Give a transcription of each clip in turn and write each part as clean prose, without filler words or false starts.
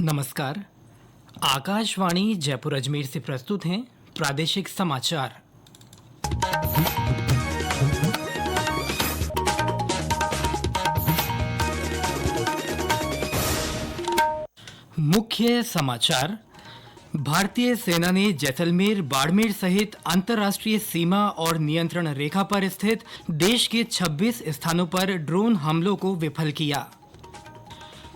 नमस्कार। आकाशवाणी जयपुर अजमेर से प्रस्तुत हैं प्रादेशिक समाचार। मुख्य समाचार। भारतीय सेना ने जैसलमेर, बाड़मेर सहित अंतर्राष्ट्रीय सीमा और नियंत्रण रेखा पर स्थित देश के 26 स्थानों पर ड्रोन हमलों को विफल किया।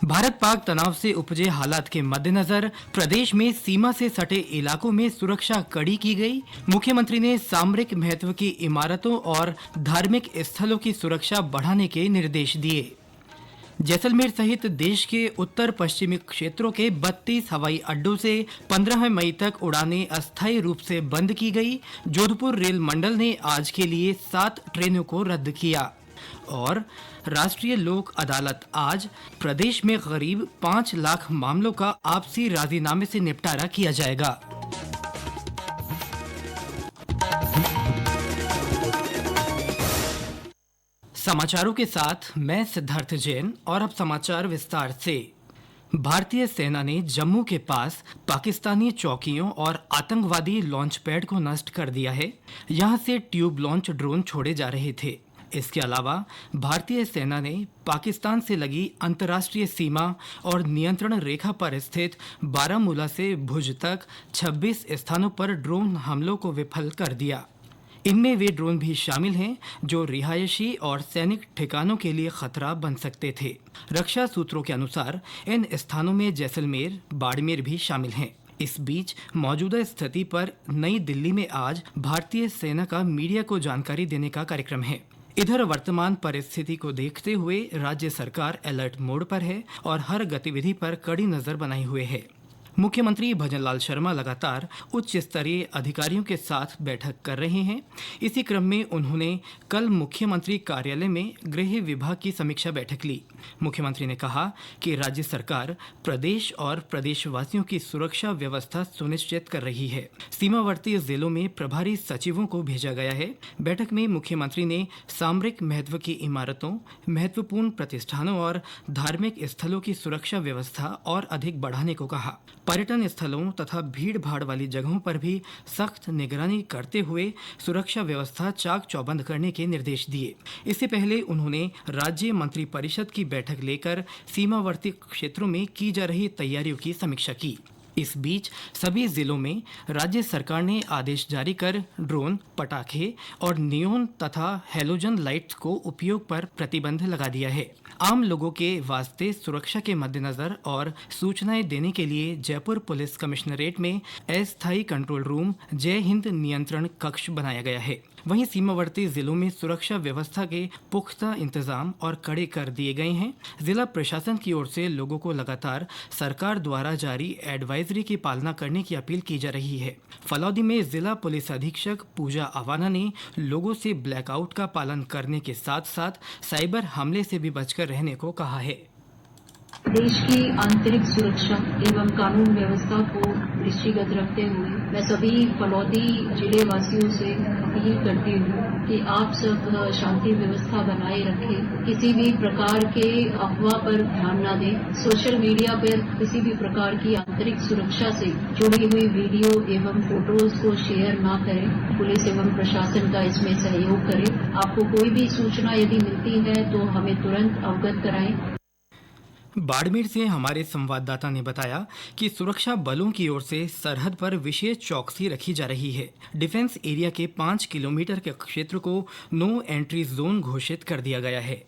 भारत पाक तनाव से उपजे हालात के मद्देनजर प्रदेश में सीमा से सटे इलाकों में सुरक्षा कड़ी की गई। मुख्यमंत्री ने सामरिक महत्व की इमारतों और धार्मिक स्थलों की सुरक्षा बढ़ाने के निर्देश दिए। जैसलमेर सहित देश के उत्तर पश्चिमी क्षेत्रों के 32 हवाई अड्डों से 15 मई तक उड़ानें अस्थायी रूप से बंद की गई। जोधपुर रेल मंडल ने आज के लिए 7 ट्रेनों को रद्द किया। और राष्ट्रीय लोक अदालत आज प्रदेश में करीब 5 लाख मामलों का आपसी राजीनामे से निपटारा किया जाएगा। समाचारों के साथ मैं सिद्धार्थ जैन और अब समाचार विस्तार से। भारतीय सेना ने जम्मू के पास पाकिस्तानी चौकियों और आतंकवादी लॉन्च पैड को नष्ट कर दिया है। यहां से ट्यूब लॉन्च ड्रोन छोड़े जा रहे थे। इसके अलावा भारतीय सेना ने पाकिस्तान से लगी अंतर्राष्ट्रीय सीमा और नियंत्रण रेखा पर स्थित बारामूला से भुज तक 26 स्थानों पर ड्रोन हमलों को विफल कर दिया। इनमें वे ड्रोन भी शामिल हैं जो रिहायशी और सैनिक ठिकानों के लिए खतरा बन सकते थे। रक्षा सूत्रों के अनुसार इन स्थानों में जैसलमेर, बाड़मेर भी शामिल हैं। इस बीच मौजूदा स्थिति पर नई दिल्ली में आज भारतीय सेना का मीडिया को जानकारी देने का कार्यक्रम है। इधर वर्तमान परिस्थिति को देखते हुए राज्य सरकार अलर्ट मोड पर है और हर गतिविधि पर कड़ी नजर बनाए हुए है। मुख्यमंत्री भजनलाल शर्मा लगातार उच्च स्तरीय अधिकारियों के साथ बैठक कर रहे हैं। इसी क्रम में उन्होंने कल मुख्यमंत्री कार्यालय में गृह विभाग की समीक्षा बैठक ली। मुख्यमंत्री ने कहा कि राज्य सरकार प्रदेश और प्रदेशवासियों की सुरक्षा व्यवस्था सुनिश्चित कर रही है। सीमावर्ती जिलों में प्रभारी सचिवों को भेजा गया है। बैठक में मुख्यमंत्री ने सामरिक महत्व की इमारतों, महत्वपूर्ण प्रतिष्ठानों और धार्मिक स्थलों की सुरक्षा व्यवस्था और अधिक बढ़ाने को कहा। पर्यटन स्थलों तथा भीड़ भाड़ वाली जगहों पर भी सख्त निगरानी करते हुए सुरक्षा व्यवस्था चाक चौबंद करने के निर्देश दिए। इससे पहले उन्होंने राज्य मंत्रिपरिषद की बैठक लेकर सीमावर्ती क्षेत्रों में की जा रही तैयारियों की समीक्षा की। इस बीच सभी जिलों में राज्य सरकार ने आदेश जारी कर ड्रोन, पटाखे और नियोन तथा हैलोजन लाइट्स को उपयोग पर प्रतिबंध लगा दिया है। आम लोगों के वास्ते सुरक्षा के मद्देनजर और सूचनाएं देने के लिए जयपुर पुलिस कमिश्नरेट में अस्थायी कंट्रोल रूम जय हिंद नियंत्रण कक्ष बनाया गया है। वहीं सीमावर्ती जिलों में सुरक्षा व्यवस्था के पुख्ता इंतजाम और कड़े कर दिए गए हैं। जिला प्रशासन की ओर से लोगों को लगातार सरकार द्वारा जारी एडवाइजरी की पालना करने की अपील की जा रही है। फलौदी में जिला पुलिस अधीक्षक पूजा अवाना ने लोगों से ब्लैकआउट का पालन करने के साथ साथ साइबर हमले से भी बचकर रहने को कहा है। देश की आंतरिक सुरक्षा एवं कानून व्यवस्था को दृष्टिगत रखते हुए मैं सभी फलौदी जिले वासियों से अपील करती हूँ कि आप सब शांति व्यवस्था बनाए रखें। किसी भी प्रकार के अफवाह पर ध्यान न दें। सोशल मीडिया पर किसी भी प्रकार की आंतरिक सुरक्षा से जुड़ी हुई वीडियो एवं फोटोज को शेयर न करें। पुलिस एवं प्रशासन का इसमें सहयोग करें। आपको कोई भी सूचना यदि मिलती है तो हमें तुरंत अवगत कराएं। बाड़मेर से हमारे संवाददाता ने बताया कि सुरक्षा बलों की ओर से सरहद पर विशेष चौकसी रखी जा रही है। डिफेंस एरिया के 5 किलोमीटर के क्षेत्र को नो एंट्री जोन घोषित कर दिया गया है।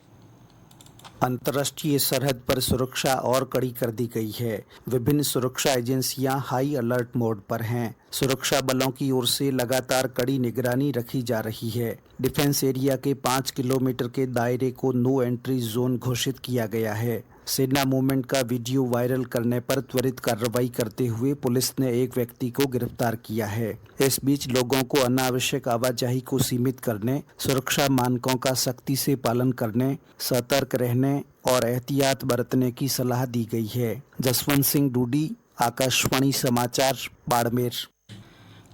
अंतर्राष्ट्रीय सरहद पर सुरक्षा और कड़ी कर दी गई है। विभिन्न सुरक्षा एजेंसियां हाई अलर्ट मोड पर हैं। सुरक्षा बलों की ओर से लगातार कड़ी निगरानी रखी जा रही है। डिफेंस एरिया के 5 किलोमीटर के दायरे को नो एंट्री जोन घोषित किया गया है। सेना मूवमेंट का वीडियो वायरल करने पर त्वरित कार्रवाई करते हुए पुलिस ने एक व्यक्ति को गिरफ्तार किया है। इस बीच लोगों को अनावश्यक आवाजाही को सीमित करने, सुरक्षा मानकों का सख्ती से पालन करने, सतर्क रहने और एहतियात बरतने की सलाह दी गई है। जसवंत सिंह डूडी, आकाशवाणी समाचार, बाड़मेर।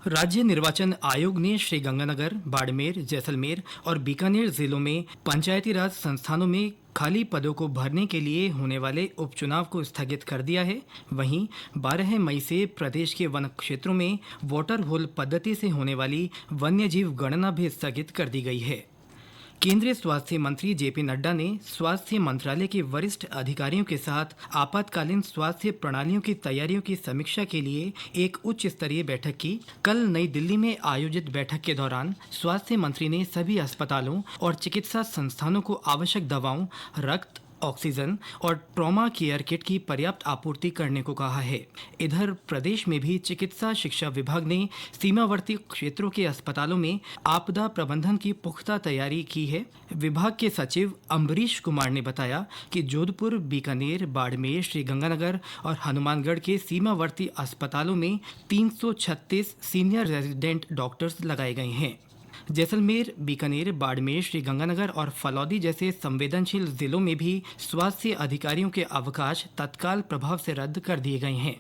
राज्य निर्वाचन आयोग ने श्रीगंगानगर, बाड़मेर, जैसलमेर और बीकानेर जिलों में पंचायती राज संस्थानों में खाली पदों को भरने के लिए होने वाले उपचुनाव को स्थगित कर दिया है। वहीं 12 मई से प्रदेश के वन क्षेत्रों में वोटर रोल पद्धति से होने वाली वन्यजीव गणना भी स्थगित कर दी गई है। केंद्रीय स्वास्थ्य मंत्री जेपी नड्डा ने स्वास्थ्य मंत्रालय के वरिष्ठ अधिकारियों के साथ आपातकालीन स्वास्थ्य प्रणालियों की तैयारियों की समीक्षा के लिए एक उच्च स्तरीय बैठक की। कल नई दिल्ली में आयोजित बैठक के दौरान स्वास्थ्य मंत्री ने सभी अस्पतालों और चिकित्सा संस्थानों को आवश्यक दवाओं, रक्त, ऑक्सीजन और ट्रॉमा केयर किट की पर्याप्त आपूर्ति करने को कहा है। इधर प्रदेश में भी चिकित्सा शिक्षा विभाग ने सीमावर्ती क्षेत्रों के अस्पतालों में आपदा प्रबंधन की पुख्ता तैयारी की है। विभाग के सचिव अम्बरीश कुमार ने बताया कि जोधपुर, बीकानेर, बाड़मेर, श्रीगंगानगर और हनुमानगढ़ के सीमावर्ती अस्पतालों में 336 सीनियर रेजिडेंट डॉक्टर्स लगाए गए हैं। जैसलमेर, बीकानेर, बाड़मेर, श्रीगंगानगर और फलौदी जैसे संवेदनशील जिलों में भी स्वास्थ्य अधिकारियों के अवकाश तत्काल प्रभाव से रद्द कर दिए गए हैं।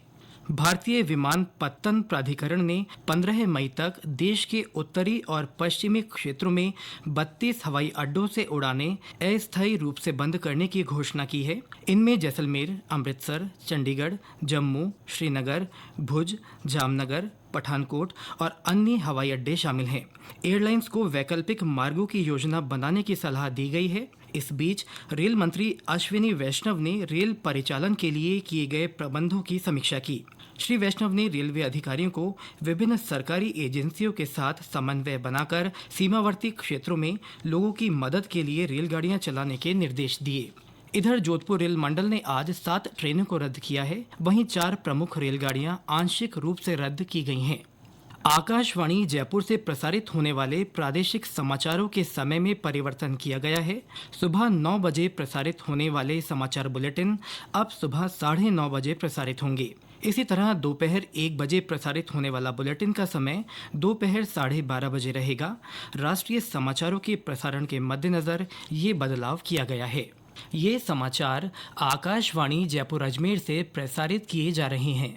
भारतीय विमानपत्तन प्राधिकरण ने 15 मई तक देश के उत्तरी और पश्चिमी क्षेत्रों में 32 हवाई अड्डों से उड़ानें अस्थायी रूप से बंद करने की घोषणा की है। इनमें जैसलमेर, अमृतसर, चंडीगढ़, जम्मू, श्रीनगर, भुज, जामनगर, पठानकोट और अन्य हवाई अड्डे शामिल हैं। एयरलाइंस को वैकल्पिक मार्गों की योजना बनाने की सलाह दी गई है। इस बीच रेल मंत्री अश्विनी वैष्णव ने रेल परिचालन के लिए किए गए प्रबंधों की समीक्षा की। श्री वैष्णव ने रेलवे अधिकारियों को विभिन्न सरकारी एजेंसियों के साथ समन्वय बनाकर सीमावर्ती क्षेत्रों में लोगों की मदद के लिए रेलगाड़ियां चलाने के निर्देश दिए। इधर जोधपुर रेल मंडल ने आज 7 ट्रेनों को रद्द किया है। वहीं 4 प्रमुख रेलगाड़ियां आंशिक रूप से रद्द की गई हैं। आकाशवाणी जयपुर से प्रसारित होने वाले प्रादेशिक समाचारों के समय में परिवर्तन किया गया है। सुबह 9 बजे प्रसारित होने वाले समाचार बुलेटिन अब सुबह 9:30 बजे प्रसारित होंगे। इसी तरह दोपहर 1 बजे प्रसारित होने वाला बुलेटिन का समय दोपहर 12:30 बजे रहेगा। राष्ट्रीय समाचारों के प्रसारण के मद्देनजर ये बदलाव किया गया है। ये समाचार आकाशवाणी जयपुर अजमेर से प्रसारित किए जा रहे हैं।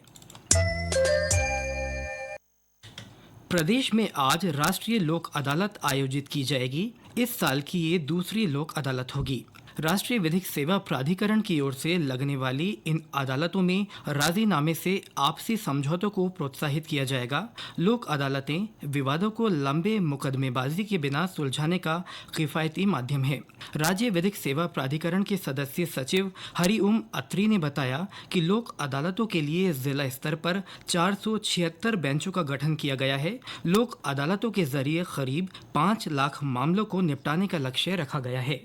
प्रदेश में आज राष्ट्रीय लोक अदालत आयोजित की जाएगी। इस साल की ये दूसरी लोक अदालत होगी। राष्ट्रीय विधिक सेवा प्राधिकरण की ओर से लगने वाली इन अदालतों में राजीनामे से आपसी समझौतों को प्रोत्साहित किया जाएगा। लोक अदालतें विवादों को लंबे मुकदमेबाजी के बिना सुलझाने का किफायती माध्यम है। राज्य विधिक सेवा प्राधिकरण के सदस्य सचिव हरिओम अत्री ने बताया कि लोक अदालतों के लिए जिला स्तर पर 476 बेंचों का गठन किया गया है। लोक अदालतों के जरिए करीब 5 लाख मामलों को निपटाने का लक्ष्य रखा गया है।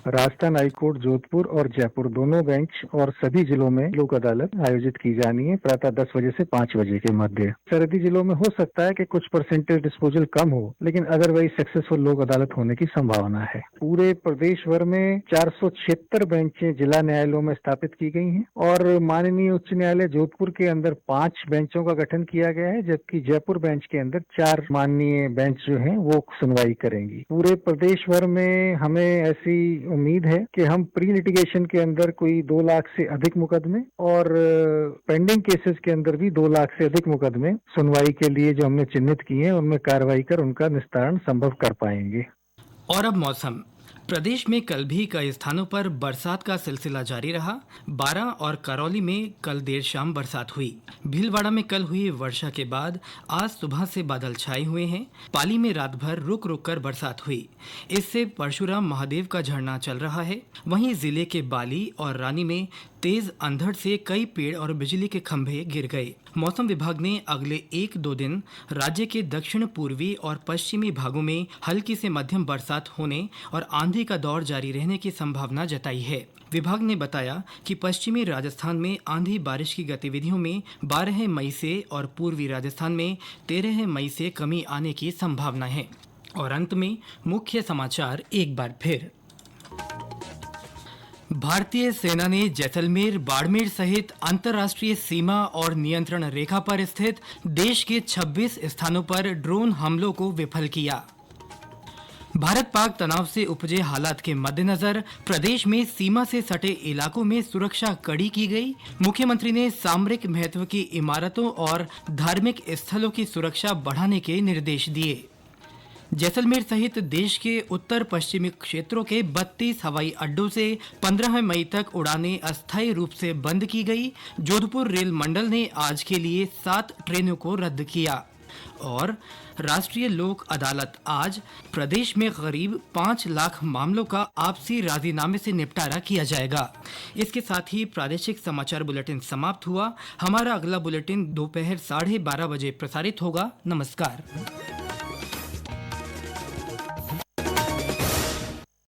राजस्थान हाईकोर्ट जोधपुर और जयपुर दोनों बेंच और सभी जिलों में लोक अदालत आयोजित की जानी है प्रातः 10 बजे से 5 बजे के मध्य। सरहदी जिलों में हो सकता है कि कुछ परसेंटेज डिस्पोजल कम हो, लेकिन अदरवाइज सक्सेसफुल लोक अदालत होने की संभावना है। पूरे प्रदेश भर में 476 बेंचें जिला न्यायालयों में स्थापित की गई हैं और माननीय उच्च न्यायालय जोधपुर के अंदर 5 बेंचों का गठन किया गया है, जबकि जयपुर बेंच के अंदर 4 माननीय बेंच जो है वो सुनवाई करेंगी। पूरे प्रदेश भर में हमें ऐसी उम्मीद है कि हम प्री लिटिगेशन के अंदर कोई 2 लाख से अधिक मुकदमे और पेंडिंग केसेस के अंदर भी 2 लाख से अधिक मुकदमे सुनवाई के लिए जो हमने चिन्हित किए हैं उनमें कार्रवाई कर उनका निस्तारण संभव कर पाएंगे। और अब मौसम। प्रदेश में कल भी कई स्थानों पर बरसात का सिलसिला जारी रहा। बारां और करौली में कल देर शाम बरसात हुई। भीलवाड़ा में कल हुई वर्षा के बाद आज सुबह से बादल छाए हुए हैं। पाली में रात भर रुक रुक कर बरसात हुई। इससे परशुराम महादेव का झरना चल रहा है। वहीं जिले के बाली और रानी में तेज अंधड़ से कई पेड़ और बिजली के खंभे गिर गए। मौसम विभाग ने अगले 1-2 दिन राज्य के दक्षिण पूर्वी और पश्चिमी भागों में हल्की से मध्यम बरसात होने और आंधी का दौर जारी रहने की संभावना जताई है। विभाग ने बताया कि पश्चिमी राजस्थान में आंधी बारिश की गतिविधियों में 12 मई से और पूर्वी राजस्थान में 13 मई से कमी आने की संभावना है। और अंत में मुख्य समाचार एक बार फिर। भारतीय सेना ने जैसलमेर, बाड़मेर सहित अंतर्राष्ट्रीय सीमा और नियंत्रण रेखा पर स्थित देश के 26 स्थानों पर ड्रोन हमलों को विफल किया। भारत पाक तनाव से उपजे हालात के मद्देनजर प्रदेश में सीमा से सटे इलाकों में सुरक्षा कड़ी की गई। मुख्यमंत्री ने सामरिक महत्व की इमारतों और धार्मिक स्थलों की सुरक्षा बढ़ाने के निर्देश दिए। जैसलमेर सहित देश के उत्तर पश्चिमी क्षेत्रों के 32 हवाई अड्डों से 15 मई तक उड़ानें अस्थायी रूप से बंद की गई। जोधपुर रेल मंडल ने आज के लिए 7 ट्रेनों को रद्द किया। और राष्ट्रीय लोक अदालत आज प्रदेश में करीब 5 लाख मामलों का आपसी राजीनामे से निपटारा किया जाएगा। इसके साथ ही प्रादेशिक समाचार बुलेटिन समाप्त हुआ। हमारा अगला बुलेटिन दोपहर 12:30 बजे प्रसारित होगा। नमस्कार।